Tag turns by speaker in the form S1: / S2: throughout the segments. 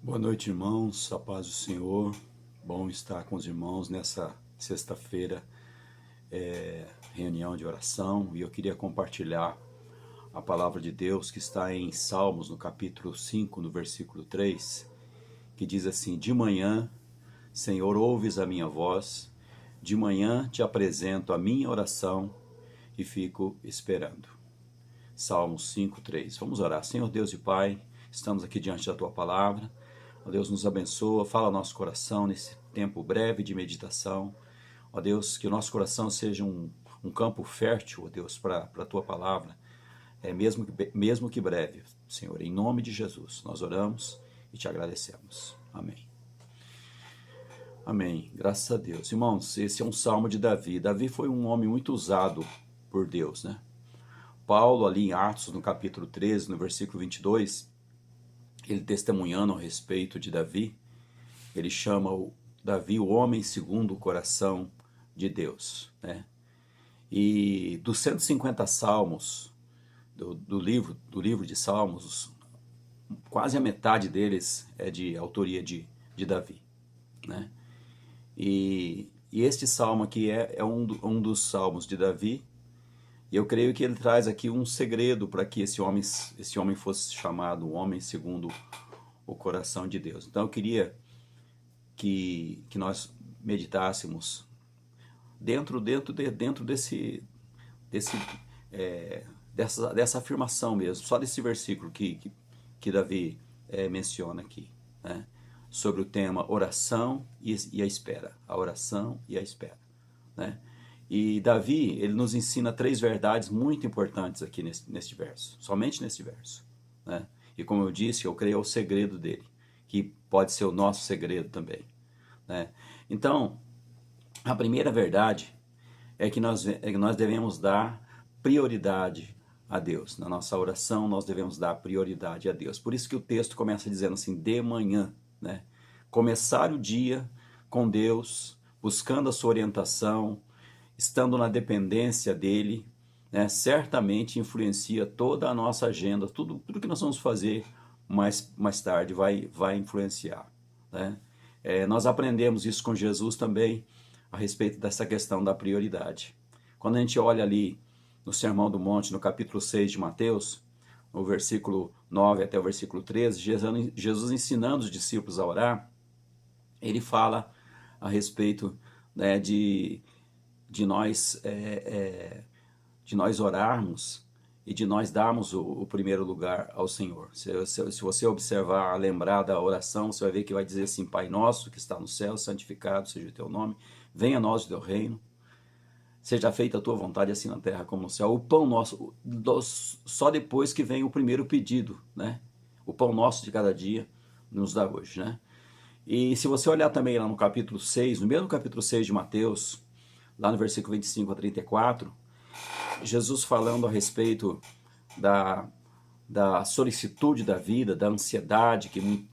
S1: Boa noite, irmãos. A paz do Senhor. Bom estar com os irmãos nessa sexta-feira, reunião de oração. E eu queria compartilhar a palavra de Deus que está em Salmos, no capítulo 5, no versículo 3, que diz assim: De manhã, Senhor, ouves a minha voz, de manhã te apresento a minha oração e fico esperando. Salmos 5, 3. Vamos orar. Senhor Deus e Pai, estamos aqui diante da Tua palavra. Ó Deus, nos abençoa, fala ao nosso coração nesse tempo breve de meditação. Ó Deus, que o nosso coração seja um campo fértil, ó Deus, para a Tua palavra, mesmo que breve, Senhor. Em nome de Jesus, nós oramos e Te agradecemos. Amém. Amém. Graças a Deus. Irmãos, esse é um salmo de Davi. Davi foi um homem muito usado por Deus, né? Paulo, ali em Atos, no capítulo 13, no versículo 22, ele testemunhando a respeito de Davi, ele chama Davi o homem segundo o coração de Deus, né? E dos 150 salmos do livro de Salmos, quase a metade deles é de autoria de Davi, né? E este salmo aqui é um dos salmos de Davi. E eu creio que ele traz aqui um segredo para que esse homem fosse chamado o homem segundo o coração de Deus. Então eu queria que nós meditássemos dentro dessa afirmação mesmo, só desse versículo que Davi menciona aqui, né? Sobre o tema oração e a espera. A oração e a espera, né? E Davi, ele nos ensina 3 verdades muito importantes aqui neste verso, somente neste verso, né? E como eu disse, eu creio é o segredo dele, que pode ser o nosso segredo também, né? Então, a primeira verdade é que nós devemos dar prioridade a Deus. Na nossa oração, nós devemos dar prioridade a Deus. Por isso que o texto começa dizendo assim, de manhã, né? Começar o dia com Deus, buscando a sua orientação, estando na dependência dele, né, certamente influencia toda a nossa agenda, tudo que nós vamos fazer mais tarde vai influenciar, né? Nós aprendemos isso com Jesus também, a respeito dessa questão da prioridade. Quando a gente olha ali no Sermão do Monte, no capítulo 6 de Mateus, no versículo 9 até o versículo 13, Jesus ensinando os discípulos a orar, ele fala a respeito, né, de nós orarmos e de nós darmos o primeiro lugar ao Senhor. Se você observar, lembrar da oração, você vai ver que vai dizer assim: Pai nosso que está no céu, santificado seja o teu nome, venha a nós o teu reino, seja feita a tua vontade assim na terra como no céu. O pão nosso, só depois que vem o primeiro pedido, né? O pão nosso de cada dia nos dá hoje, né? E se você olhar também lá no capítulo 6, no mesmo capítulo 6 de Mateus, lá no versículo 25 a 34, Jesus falando a respeito da solicitude da vida, da ansiedade que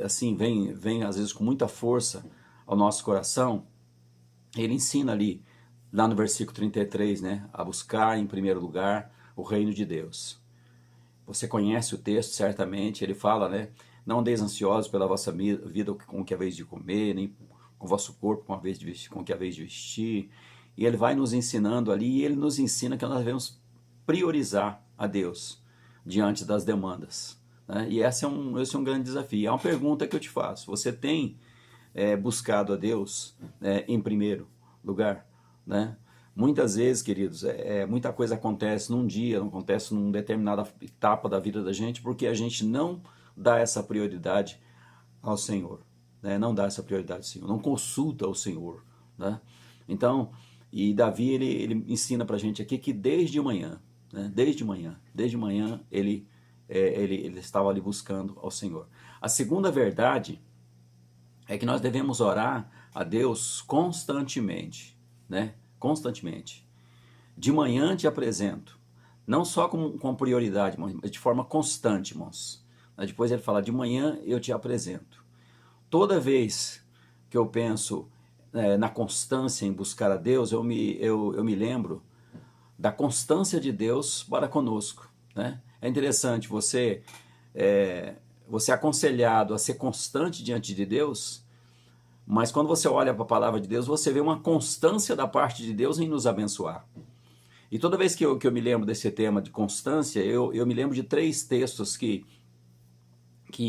S1: assim vem às vezes com muita força ao nosso coração, ele ensina ali, lá no versículo 33, né, a buscar em primeiro lugar o reino de Deus. Você conhece o texto, certamente, ele fala, né, não andeis ansiosos pela vossa vida com o que haveis de comer, nem com o vosso corpo com o que haveis de vestir. E ele vai nos ensinando ali, e ele nos ensina que nós devemos priorizar a Deus diante das demandas, né? E esse é um grande desafio. É uma pergunta que eu te faço: você tem buscado a Deus em primeiro lugar, né? Muitas vezes, queridos, muita coisa acontece num dia, não acontece numa determinada etapa da vida da gente, porque a gente não dá essa prioridade ao Senhor, né? Não dá essa prioridade ao Senhor, não consulta o Senhor, né? Então, e Davi, ele ensina pra gente aqui que desde manhã, né? Desde manhã ele estava ali buscando ao Senhor. A segunda verdade é que nós devemos orar a Deus constantemente, né? Constantemente. De manhã te apresento, não só com prioridade, mas de forma constante, irmãos. Depois ele fala: de manhã eu te apresento. Toda vez que eu penso na constância em buscar a Deus, eu me lembro da constância de Deus para conosco, né? É interessante, você você é aconselhado a ser constante diante de Deus, mas quando você olha para a palavra de Deus, você vê uma constância da parte de Deus em nos abençoar. E toda vez que eu me lembro desse tema de constância, eu me lembro de 3 textos que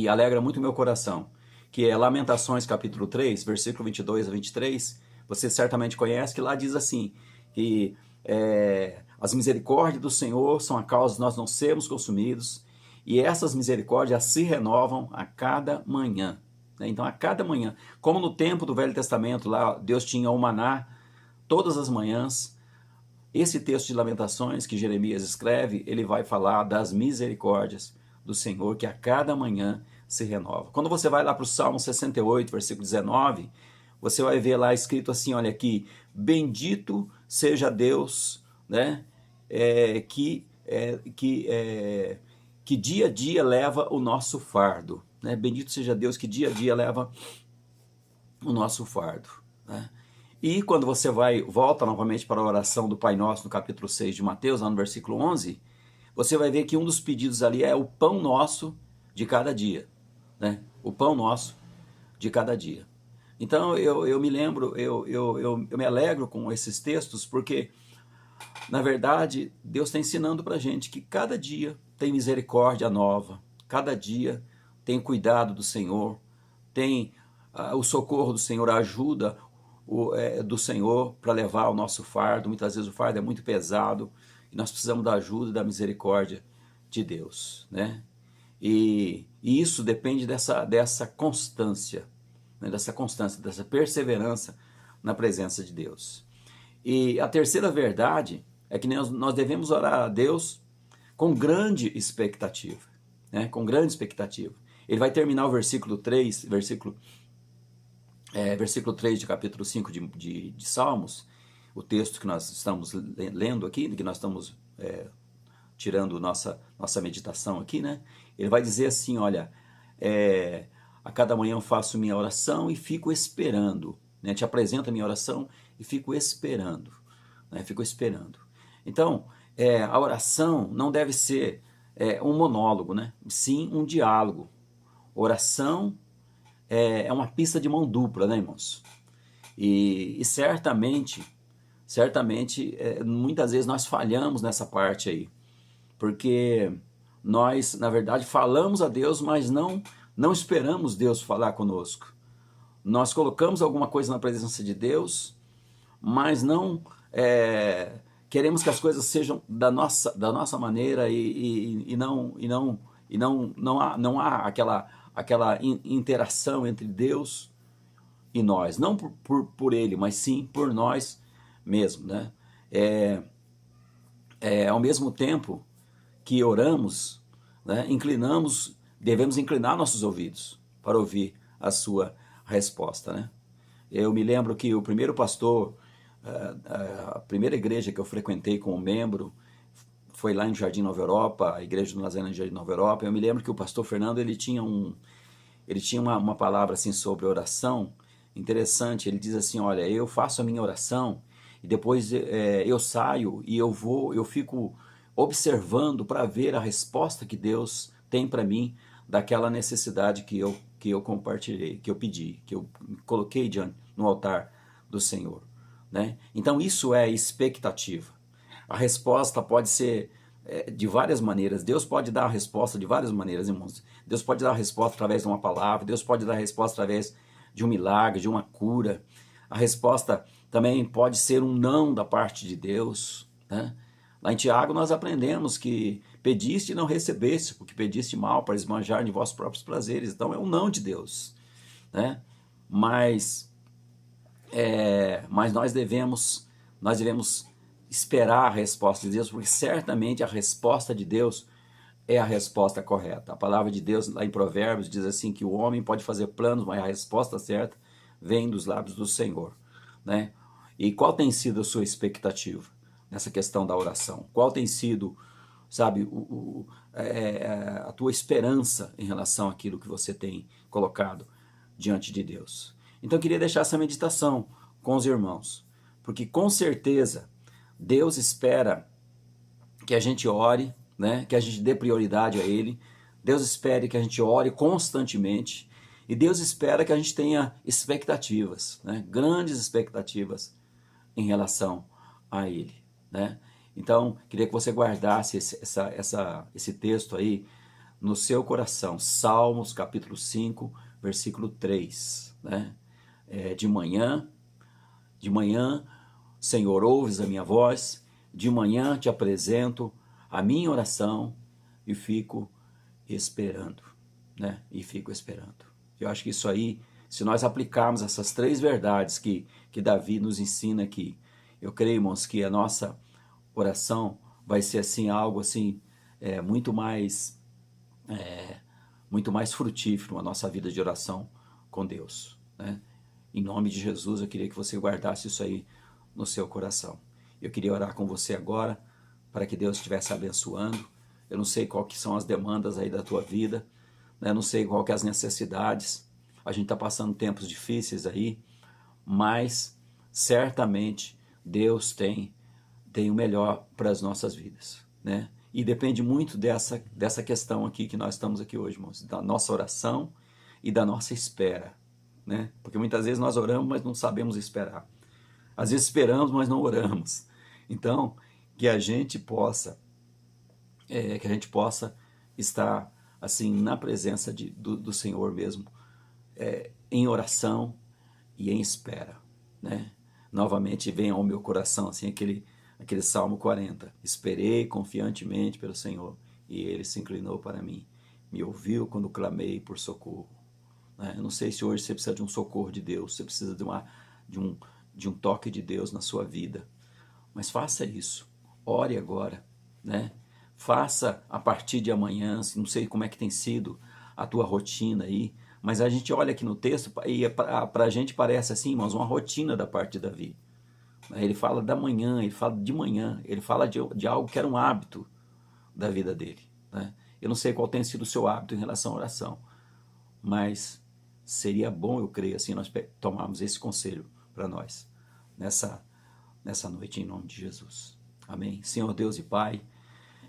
S1: alegram muito o meu coração, que é Lamentações capítulo 3, versículo 22 a 23, você certamente conhece, que lá diz assim, que as misericórdias do Senhor são a causa de nós não sermos consumidos, e essas misericórdias se renovam a cada manhã. Então, a cada manhã, como no tempo do Velho Testamento, lá Deus tinha o maná todas as manhãs, esse texto de Lamentações que Jeremias escreve, ele vai falar das misericórdias do Senhor, que a cada manhã se renova. Quando você vai lá para o Salmo 68, versículo 19, você vai ver lá escrito assim, olha aqui, bendito seja Deus, né, que dia a dia leva o nosso fardo. Né? Bendito seja Deus que dia a dia leva o nosso fardo. Né? E quando você volta novamente para a oração do Pai Nosso no capítulo 6 de Mateus, lá no versículo 11, você vai ver que um dos pedidos ali é o pão nosso de cada dia. Né? O pão nosso de cada dia. Então eu me lembro, eu me alegro com esses textos, porque na verdade Deus está ensinando para a gente que cada dia tem misericórdia nova, cada dia tem cuidado do Senhor, tem o socorro do Senhor, a ajuda do Senhor para levar o nosso fardo. Muitas vezes o fardo é muito pesado e nós precisamos da ajuda e da misericórdia de Deus, né? E isso depende dessa constância, né? Dessa perseverança na presença de Deus. E a terceira verdade é que nós devemos orar a Deus com grande expectativa, né? Com grande expectativa. Ele vai terminar o versículo 3, versículo 3 de capítulo 5 de Salmos, o texto que nós estamos lendo aqui, que nós estamos tirando nossa meditação aqui, né? Ele vai dizer assim, olha, a cada manhã eu faço minha oração e fico esperando, né? Te apresento a minha oração e fico esperando, né? Fico esperando. Então, a oração não deve ser um monólogo, né? Sim, um diálogo. Oração é uma pista de mão dupla, né, irmãos? E certamente, muitas vezes nós falhamos nessa parte aí, porque nós, na verdade, falamos a Deus, mas não esperamos Deus falar conosco. Nós colocamos alguma coisa na presença de Deus, mas não queremos que as coisas sejam da nossa maneira e não há aquela interação entre Deus e nós, não por Ele, mas sim por nós mesmos, né? Ao mesmo tempo que oramos, né, devemos inclinar nossos ouvidos para ouvir a sua resposta, né? Eu me lembro que o primeiro pastor, a primeira igreja que eu frequentei como membro, foi lá em Jardim Nova Europa, a igreja do Nazareno em Jardim Nova Europa. Eu me lembro que o pastor Fernando, ele tinha uma palavra assim sobre oração interessante. Ele diz assim, olha, eu faço a minha oração e depois eu saio e eu fico observando para ver a resposta que Deus tem para mim daquela necessidade que eu compartilhei, que eu pedi, que eu coloquei no altar do Senhor, né? Então isso é expectativa. A resposta pode ser de várias maneiras. Deus pode dar a resposta de várias maneiras, irmãos. Deus pode dar a resposta através de uma palavra, Deus pode dar a resposta através de um milagre, de uma cura. A resposta também pode ser um não da parte de Deus, né? Lá em Tiago nós aprendemos que pediste e não recebeste, porque pediste mal para esbanjar de vossos próprios prazeres. Então é um não de Deus, né? Mas nós devemos esperar a resposta de Deus, porque certamente a resposta de Deus é a resposta correta. A palavra de Deus lá em Provérbios diz assim que o homem pode fazer planos, mas a resposta certa vem dos lábios do Senhor, né? E qual tem sido a sua expectativa nessa questão da oração? Qual tem sido, sabe, a tua esperança em relação àquilo que você tem colocado diante de Deus? Então eu queria deixar essa meditação com os irmãos, porque com certeza Deus espera que a gente ore, né, que a gente dê prioridade a Ele Deus espera que a gente ore constantemente e Deus espera que a gente tenha expectativas, né? Grandes expectativas em relação a Ele, né? Então, queria que você guardasse esse texto aí no seu coração. Salmos capítulo 5, versículo 3, né? De manhã, Senhor, ouves a minha voz, de manhã te apresento a minha oração e fico esperando, né? E fico esperando. Eu acho que isso aí, se nós aplicarmos essas três verdades que Davi nos ensina aqui, eu creio, irmãos, que a nossa oração vai ser assim, algo assim, muito mais frutífero a nossa vida de oração com Deus, né? Em nome de Jesus, eu queria que você guardasse isso aí no seu coração. Eu queria orar com você agora, para que Deus estivesse abençoando. Eu não sei qual que são as demandas aí da tua vida, né? Eu não sei qual que é as necessidades. A gente está passando tempos difíceis aí, mas certamente Deus tem o melhor para as nossas vidas, né? E depende muito dessa questão aqui que nós estamos aqui hoje, irmãos, da nossa oração e da nossa espera, né? Porque muitas vezes nós oramos, mas não sabemos esperar. Às vezes esperamos, mas não oramos. Então, que a gente possa estar assim na presença do Senhor mesmo, em oração e em espera, né? Novamente vem ao meu coração assim aquele Salmo 40. Esperei confiantemente pelo Senhor e Ele se inclinou para mim, me ouviu quando clamei por socorro, né? Eu não sei se hoje você precisa de um socorro de Deus, você precisa de um toque de Deus na sua vida, mas faça isso, ore agora, né? Faça a partir de amanhã, não sei como é que tem sido a tua rotina aí, mas a gente olha aqui no texto e para a gente parece assim, irmãos, uma rotina da parte de Davi. Ele fala da manhã, ele fala de manhã, ele fala de algo que era um hábito da vida dele, né? Eu não sei qual tem sido o seu hábito em relação à oração, mas seria bom, eu creio, assim, nós tomarmos esse conselho para nós, nessa noite, em nome de Jesus. Amém? Senhor Deus e Pai,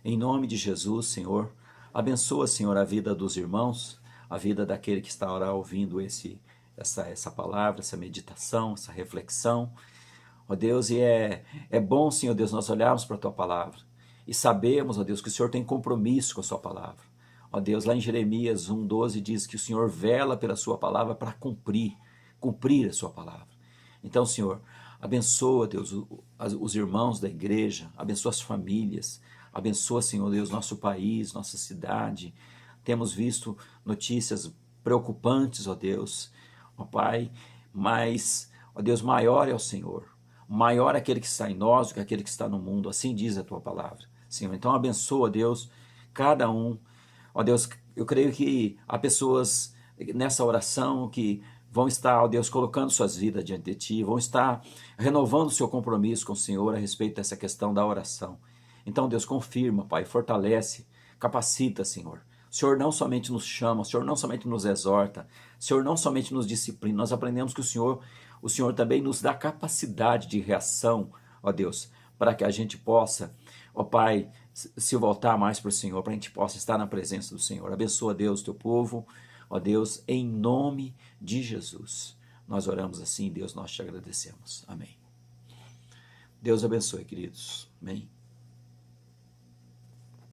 S1: em nome de Jesus, Senhor, abençoa, Senhor, a vida dos irmãos, a vida daquele que está ouvindo essa palavra, essa meditação, essa reflexão. Ó Deus, e é bom, Senhor Deus, nós olharmos para a Tua palavra e sabemos, ó Deus, que o Senhor tem compromisso com a Sua palavra. Ó Deus, lá em Jeremias 1,12 diz que o Senhor vela pela Sua palavra para cumprir a Sua palavra. Então, Senhor, abençoa, Deus, os irmãos da igreja, abençoa as famílias, abençoa, Senhor Deus, nosso país, nossa cidade. Temos visto notícias preocupantes, ó Deus, ó Pai, mas, ó Deus, maior é o Senhor. Maior é aquele que está em nós do que aquele que está no mundo, assim diz a Tua palavra, Senhor. Então abençoa, Deus, cada um. Ó Deus, eu creio que há pessoas nessa oração que vão estar, ó Deus, colocando suas vidas diante de Ti, vão estar renovando o seu compromisso com o Senhor a respeito dessa questão da oração. Então, Deus, confirma, Pai, fortalece, capacita, Senhor. O Senhor não somente nos chama, o Senhor não somente nos exorta, o Senhor não somente nos disciplina, nós aprendemos que o Senhor também nos dá capacidade de reação, ó Deus, para que a gente possa, ó Pai, se voltar mais para o Senhor, para que a gente possa estar na presença do Senhor. Abençoa, Deus, teu povo, ó Deus, em nome de Jesus. Nós oramos assim, Deus, nós te agradecemos. Amém. Deus abençoe, queridos. Amém.